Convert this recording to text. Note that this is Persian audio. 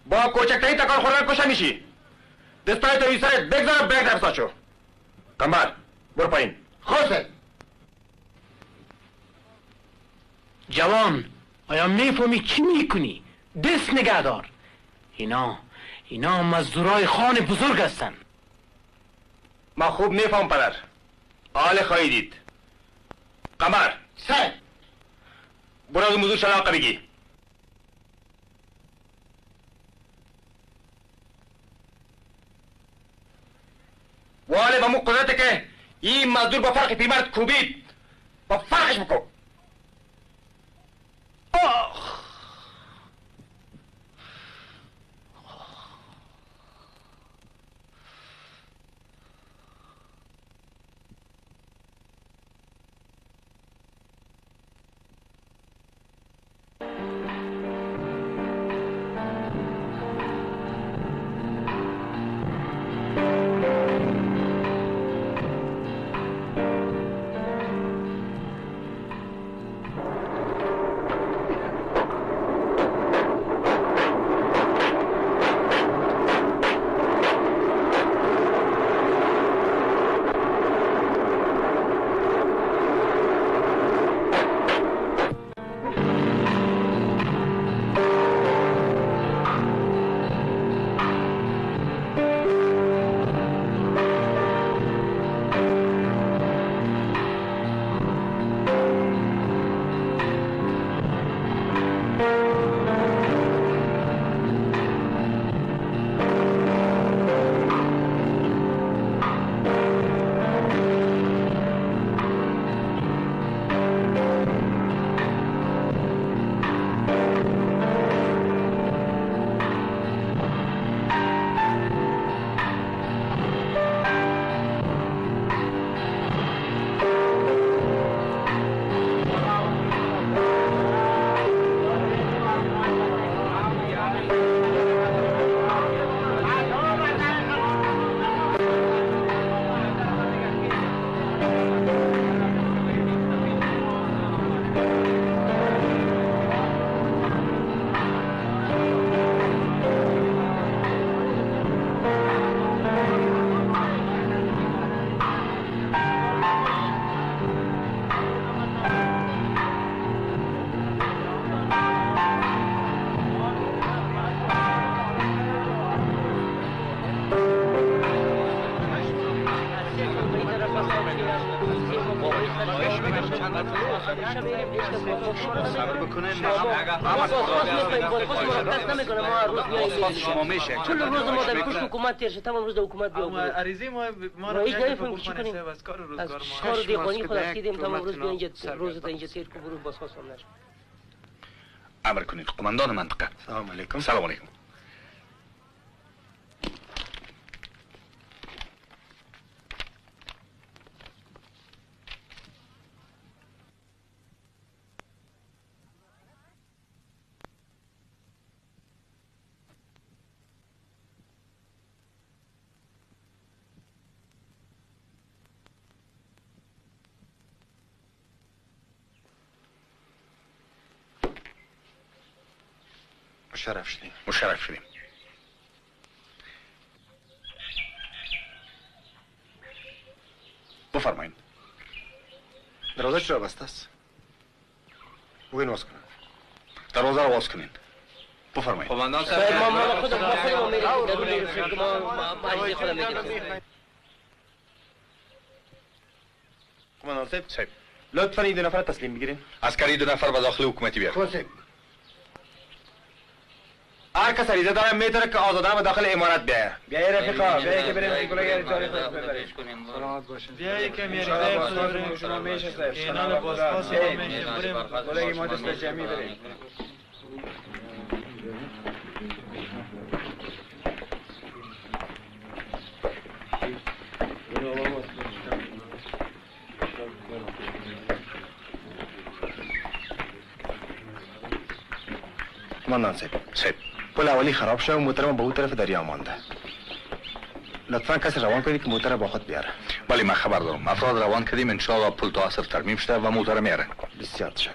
با کوچکترین تکان خوردن کشته میشی. دستای تو این سرت بگذار برگ در شو. قمر برو پایین. خواسته جوان آیا میفهمی چی میکنی؟ دست نگه دار. اینا مزدورای خان بزرگ هستن. ما خوب میفهم پدر. حال خواهی دید. قمر سر برو از موضوع شلاقه بگی. واله با مو قدرته که این مزدور با فرق پیمرد کوبید با فرقش بکن. شما میشه کل روز ما در پشت حکومت تیر شد. تمام روز در حکومت بیام. عریضه ما رو نمیفهمیم چی کنیم. از کار روزگار ما کار دیوانی خود دیدیم. تمام روز بیا اینجا روز اینجا تیر کو برو باز خواستم نشه. امر کنید قماندان منطقه. سلام علیکم. سلام علیکم. مشرف شدیم. بفرمایید. دروازه چرا بسته است؟ بگوین باز کنن. دروازه رو باز کنین. بفرمایید. قماندان صاحب ما خودم میریم در روی ما ماجی خودم میگیریم. قماندان صاحب لطفاً این 2 نفر تسلیم بگیرین. عسکری 2 نفر به داخل حکومتی بیار. خواسته هر کس عریضه داره میتونه که آزادانه به داخل امارت بیایه. بیایه رفیقا، بیایه که بریم این گلای جاری خود ببریم. سلامت باشین. بیایه که میاریم بریم شما میشه صاحب. اینال بازپاس میشه بریم گلای ما دست جمعی بریم. قماندان صاحب پل اولی خراب شد و موتر ما به اون طرف دریا مانده. لطفا کسی روان کنید که موتر با خود بیاره. بله من خبر دارم. افراد روان کردیم ان شاء الله پل تا عصر ترمیم شده و موتر میاره. بسیار تشکر.